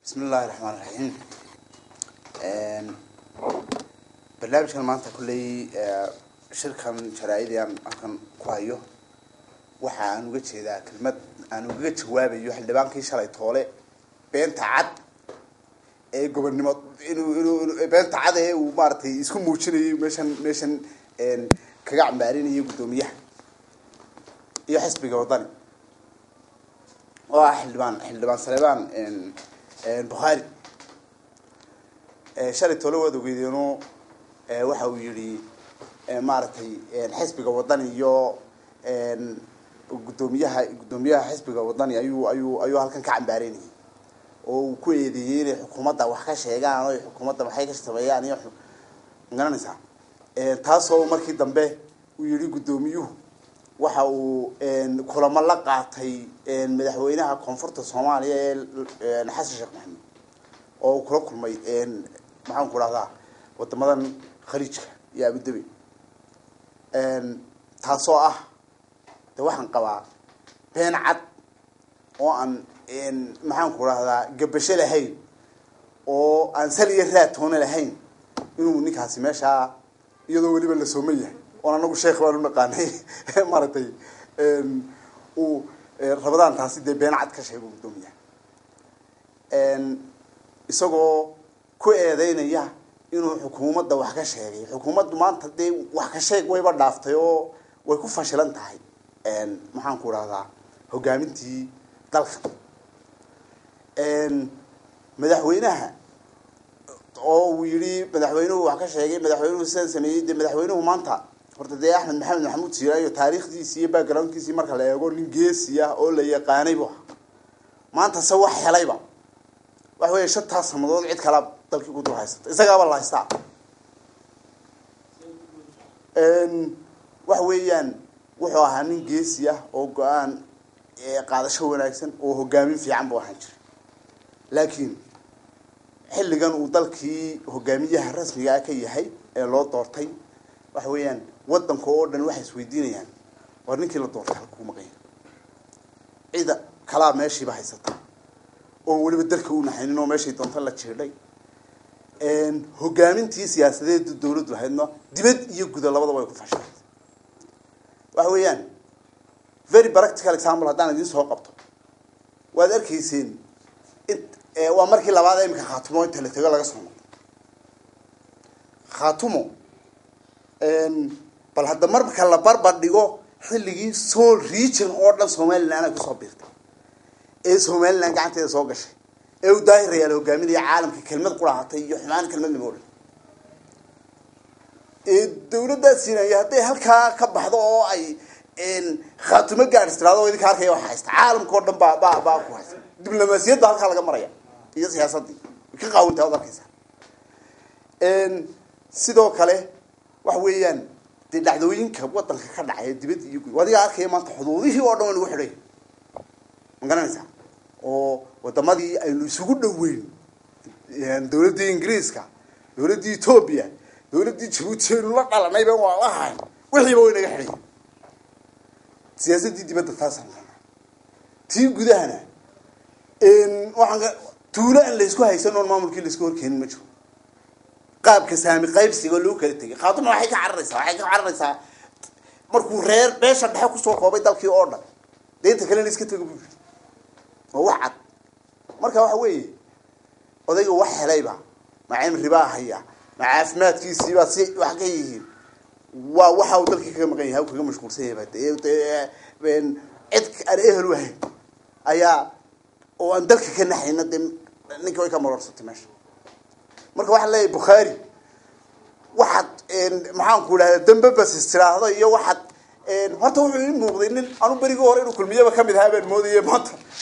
بسم الله الرحمن الرحيم. برنامج كان مانتا كلي شركة شرائدي أكن كوايو وحا أنو جت هذا كلمة أنو جت جوابي يحل بانكي شريط هولي بين تعد جوبرنمنت إنه بين تعد هي ومارتي يسكن موشني مشان كجع مبارين يقدميه يحس بجوداني حلبان سلبان البخاري شرط تلوه وجدينه وحاول يري مارتي الحزب الوطني يو قدوميها حزب الوطني أيو هالكن كعب باريني وكل ديري حكومة وحكاش هجان حكومة محيكش تبيان يحكم نقول نسا تاسو مركي دمبه ويري قدوميوه وحاو كل ما لقعتي مدحوينها كونفورت الصومالية حسن الشيخ محمد أو كل ما معهم كل هذا وتمضى خريج يا بدبي تاسوعه توحن قبا بين عد وأن معهم كل هذا قبش لهين أو أن سلي الرات هنا لهين إنه نكاسي ماشى يدوري بالسومية وأنا نقول شيخ وأنا نقاني مرتين ورمضان تحسي بين عد كشيء بالدنيا isagoo ku eedeynaya inuu xukuumadda wax ka sheegay xukuumaddu maanta wax ka sheeg way ba dhaaftay oo way ku fashilan tahay maxaan ku raahdaa hogaamintii dalka madaxweynaha oo uu yiri madaxweynuhu wax ka sheegay madaxweynuhu sidoo sameeyay madaxweynuhu maanta horta Axmed Maxamed Maxamuud Siiraayo taariikhdiisa iyo backgroundkiisa marka la eego nin geesiya oo la yaqaanay maanta se wax helayba waxay shaqta samadood cid kala dalkii ku duuhaysata isaga la haystaa wax weeyaan wuxuu ahaa nin geesiya oo go'aan qaadasho wanaagsan oo hogaamin fiican buu ahaan jiray laakiin xilligan uu dalkii hogaamiyaha rasmiga ah ka yahay ee loo doortay wax weeyaan wadanka oo dhan waxay isweydiinayaan war ninkii la doortay halkuu maqan cida kala meeshii ba haysata oo waliba dalka uu naxaynin oo meeshii doonta la jiiday hogaamintii siyaasadeed dawladdu lahaydna dibad iyo gudaha labadaba way ku fashay wax weeyaan very practical example hadaan idin soo qabto waad arkayseen waa markii labaad ee imka khaatumo inta la tago laga soo noqdo khaatumo bal hadda marka la barbar dhigo xilligii Sool region oo dhan Soomaaliland ku soo biirtay Soomaaliland gacanteeda soo gashay u daahirayay hogaaminaya caalamka kelmad quraatay iyo xumaan kelmad nimood dawladda Siinaaya haday halka ka baxdo oo ay khaatumo gaaristiraado oo idinka arkay waxa haysta caalamka oo dhan baa ku haysta diblomaasiyadda halka laga maraya iyo siyaasadii ka qaawinta wadalkiisa sidoo kale wax weeyaan dhacdooyinka wadanka ka dhacay dibad iyo wadiga arkay maanta xuduudihii oo dhan lagu xidhay magaranaysa oo wadamadii aynu isugu dhaweyn dawladda Ingiriiska dawladda Ethiopia dawladda Djibouti la dhalanay baan waa lahayn wixii way naga xidhay siyaasadii dibadda taasan tii gudahana waxaan tuulo in la isku haysan oo maamulkii la isku horkeenin ma jiro qaabka saami qaybsiga loo kala tagay khaatuma waxay ka cararaysaa markuu reer beesha dhexe ku soo koobay dalkii oo dhan deynta kale iska tago وواحد مركب واحد وين وذي واحد ليبا مع عين رباح هي مع عفمات في سيبات وحكيه وواحد وتلك كم غيها وكم مشكور سيبات بين عدك أريه الوهي أيا وأندلك كنا حين ندم نكوي كم مرة صرت ماشي مركب واحد لي بخاري واحد معاهم كلها دم بس استراحة يا واحد horta wuxuu in muuqday in aanu bariga hore inuu kulmiyaba kamid ahaa moodiyay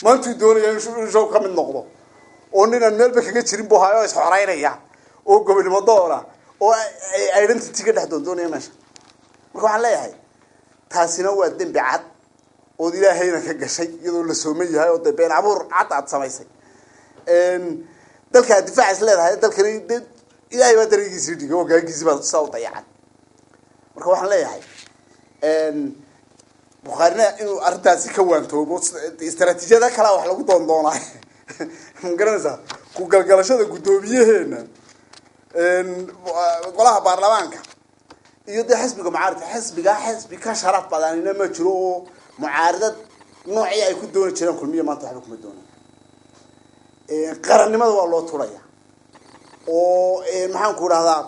maanta doonayay inuu show kamid noqdo oo ninaan meelba kaga jirin buu hayo is xoreynaya oo gobonimo doora oo identity ka dhax doonaya meesha marka waxaan leeyahay taasina waa dambi cad oo Ilaahayna ka gashay iyadoo la soomay yahay oo been abuur cad samaysay dalka difaac isleedahay dalkani Ilaahay baa dariigiisii dhigay oo gaagiisii baa soo dayacad marka waxaan leeyahay Bukhariina inuu arrintaasi ka waantoobo istaraatiijiyada kala wax lagu doondoonay garanaysa ku galgalashada gudoomiyaheena golaha baarlamaanka iyo de xisbiga mucaaradka xisbi ka sharaf badan inay ma jiro oo mucaaradad noocii ay ku doon jireen kulmiye maanta waxba kuma doonaan qarannimada waa loo turaya oo maxaan ku rahdaa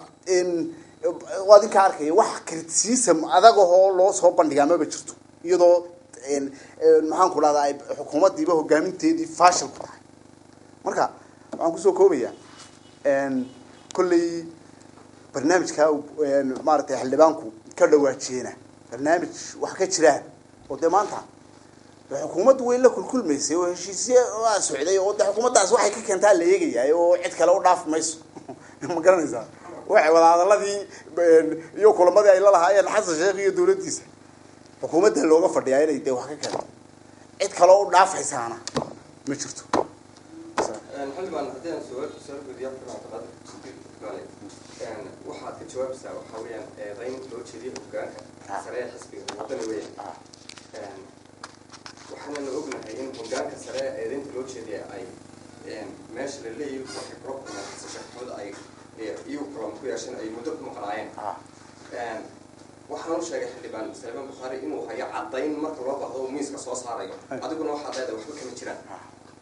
waa idinka arkaya wax criticism adag oo loo soo bandhigaa maba jirto iyadoo maxaan ku rahdaa ay xukuumaddiiba hogaaminteedii fashil ku tahay marka waxaan kusoo koobayaa kolley barnaamijka maaragtay xildhibaanku ka dhawaajeena barnaamij wax ka jiraan oo dee maanta xukuumaddu way la kulkulmaysay oo heshiisye waa socday oo dee xukuumaddaas waxay ka keentaa la eegayaay oo cid kale u dhaaf mayso ma garanaysaa waxay wada hadaladii iyo kulamadii ay la lahaayeen xasan sheekh iyo dawladdiisa xukuumadda looga fadhiyaa inay dee wax ka keento cid kale u dhaafaysaana ma jirto xildhibaan haddii aan soo gudbiyo waxaad ka jawaabaysaa waxaa weeyaan eedayn loo jeediyo hoggaanka sare ee xisbiga wadani weeyaan waxaanana ognahay in hoggaanka sare ee eedaynta loo jeediya ay meesha la leeyahay waxay kula kulmeen xisashaxooda ay iyagu kulan ku yeesheen ay muddo ku maqnaayeen waxaan u sheegay xildhibaan salmaan bukhaari inuu hayo caddayn marka loo baahdo uu miiska soo saarayo adiguna waxaad leedahay waxba kama jiraan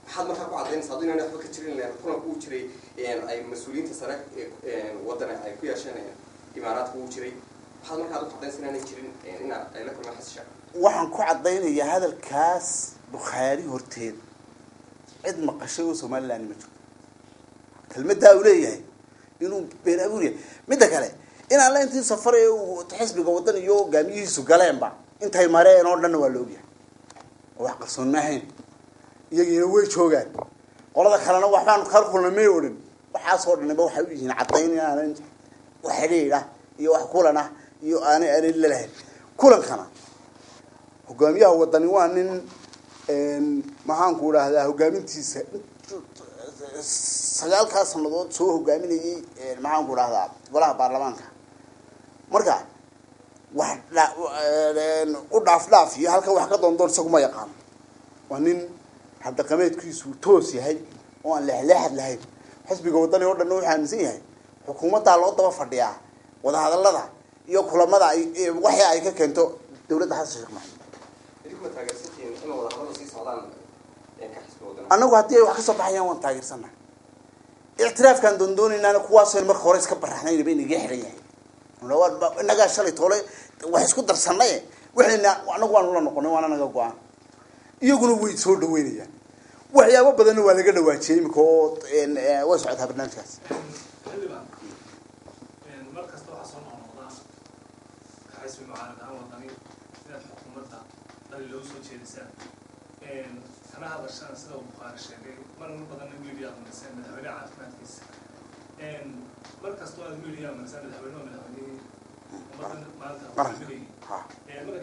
maxaad markaa ku caddaynaysa hadduu inaan waxba ka jirin lahayn kulanku uu jiray ay mas-uuliyiinta sare wadana ay ku yeesheen imaaraadka uu jiray maxaad markaa ku caddaynaysa inaanay jirin ina ay la kulmeen xasasha waxaan ku caddaynayaa hadalkaas bukhaari horteed cid maqashay oo somaliland ma jirto kelmaddaa uu leeyahay inuu been abuur yahay midda kale inaan la intii safar ee xisbiga waddan iyo hogaamiyihiisu galeenba intay mareen oo dhanna waa la ogyahay oo wax qarsoon ma ahayn iyagiina way joogaan qolada kalena waxbaan kala kulnay may odhan waxaasoo dhanba waxay u yihiin caddayn inaanan wax xidhiidh ah iyo wax kulan ah iyo aanay lalahayn kulankana hogaamiyaha waddani waa nin maxaan ku idhaahdaa hogaamintiisa 9 sanadood soo hogaaminayay maxaan ku idhahdaa golaha baarlamaanka marka wax u dhaaf iyo halka wax ka doondoon isaguma yaqaan waa nin habdhaqameedkiisu toos yahay oo aan leexleexad lahayn xisbiga waddani oo dhan wuxuu aaminsan yahay xukuumaddaa loo daba fadhiyaa wadahadallada iyo kulamada waxii ay ka keento dawladda xasan sheekh maxamed annagu haddii ay wax ka soo baxayaan waan taageersannahay ictiraafkaan doondoonaynana kuwaasoo marka hore iska baraxnaynaba inaga xiran yahay inagaa shalay toole wax isku darsannaye waxayna anagu waanu la noqonay waana naga go-aan iyaguna way soo dhaweynayaan waxyaabo badanna waa laga dhawaajiyay imika oo way socotaa barnaamijkaas mar kasta waxaa soo noqnoqdaa kaxisbi mucaarad ahaan wadani inaad xukuumadda dhali loogu soo jeedisaan kana hadashana sida uu bukhaari sheegay marar badanna media aad mariseen madaxweyne caafimaadkiisa mar kastoo aad media marisaan madaxweyne waa madaxweynihii ummadda maanta markaad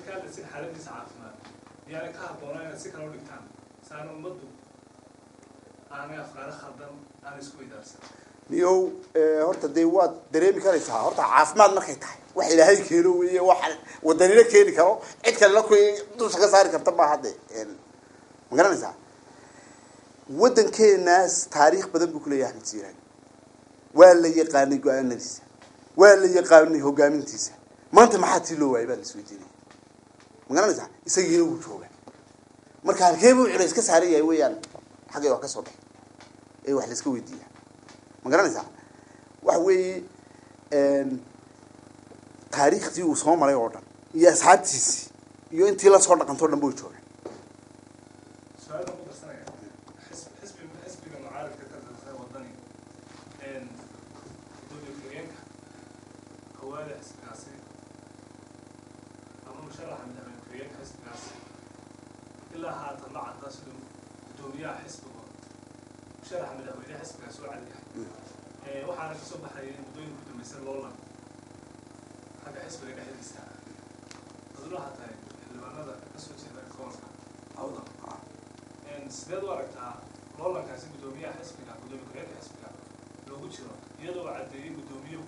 ka hadlaysin xaaladiisa caafimaad yaana ka habboonaa inaad si kale u dhigtaan saana ummaddu aanay afkaaro khaldan aanay isku weydaarsan niyow horta dee waad dareemi karaysaa horta caafimaad markay tahay wax ilaahay keeno weeye wax wadanina keeni karo cid kalena ku dusha ka saari karta ma hadde ma garanaysaa waddankeenaas taariikh badan buu ku leeyahay axmed siiraan waa la yaqaanay go-aanadiisa waa la yaqaanay hogaamintiisa maanta maxaa tii loo waayay baa la isweydiinaya ma garanaysaa isagiina wuu jooga marka halkee buu culays ka saaran yahay weeyaan xaggay wax ka soo dhex ee wax la iska weydiiya ma garanaysaa waxa weeye taariikhtii uu soo maray oo dhan iyo asxaabtiisii iyo intii lasoo dhaqantoo dhan buu jooga su-aala ku darsanaya xisbiga mucaaradka ka tirsan wadani gudoomiye kowaada xisbigaasi ama musharaxa madaxweyne ku-xigeenka xisbigaasi ilaa haatan ma cadda siduu gudoomiyaha xisbiga musharaxa madaxweyne xisbigaasi oo cadyahay waxaana kasoo baxayay muddooyin ku dambeysay loolan xagga xisbiga dhexdiisa daduna hataa xildhibaanada kasoo jeeda gobolka awdal sideed u aragtaa loolankaasi gudoomiyaha xisbiga gudoomiye ku-xigeenka xisbiga loogu jiro iyadoo caddeeyay gudoomiyuhu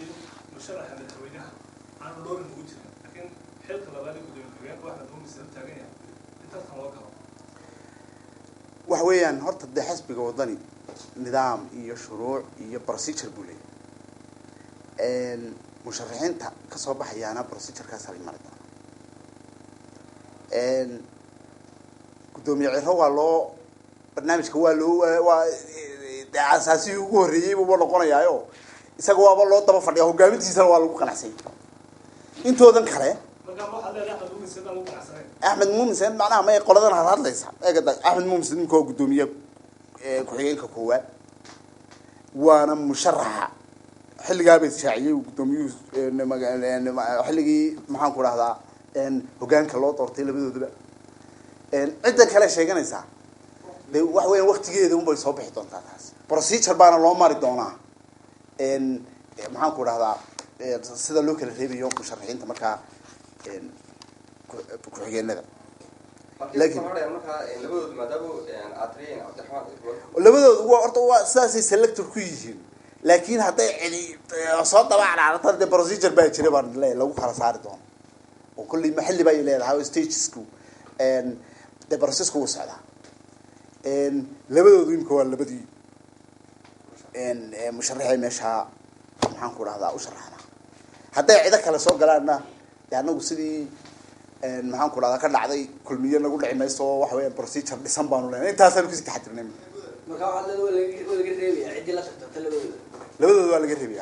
in musharaxa madaxweynaha aanu loolan ugu jirin laakiin xilka labaad ee gudoomiye ku-xigeenka waxaa doomaysa u taagan yahay in tartan loo galo waxa waxa weeyaan horta dee xisbiga wadani nidaam iyo shuruuc iyo procedure buu leeyahay musharaxiinta kasoo baxayaana procedurekaas la mari doona gudoomiye ciro waa loo barnaamijka waa loo waa asaasi ugu horeeyay buu noqonayaayo isaga waaba loo daba fadhiya hogaamintiisana waa lagu qanacsan intoodan kale أحمد مومسن معناها ما يقولون هذا ليس أحمد مومسن كو قدومية كحيين كقوات وأنا مشرح حل جابت شعيي وقدومية حلقي محن كل هذا إن هجان كلوت أرتيل بدو دبا إن عدة كلا شيء كان يسا وين وقت جديد هم بيصبح يطون تاس بروسيجر بان الله ما ردونا إن محن كل هذا سيدا لوك الريبي يوم مشرحين تمكا إن كحييننا لكن لبدو هو أرتو أساسي سلكتور كويسين لكن هذا يعني صوت طبعا على طرد البروسيجر بايشري بارد لا لو خلاص عارضون وكل محل باي له هاو ستيج سكو ان البروسيس كو سعدا ان لبدو يمكن ولا بدي ان مشرحي مشها waxaan ku raahdaa u sharaxna haday cid kale soo galaana yaanagu sidii maxaan ku raahdaa ka dhacday kulmiye nagu dhicin mayso wax weeyaan procedure dhisan baanu leenahay intaas aan ku sii taxadirnay marka waxa la reebay cid la tagtay labadooda waa laga reebay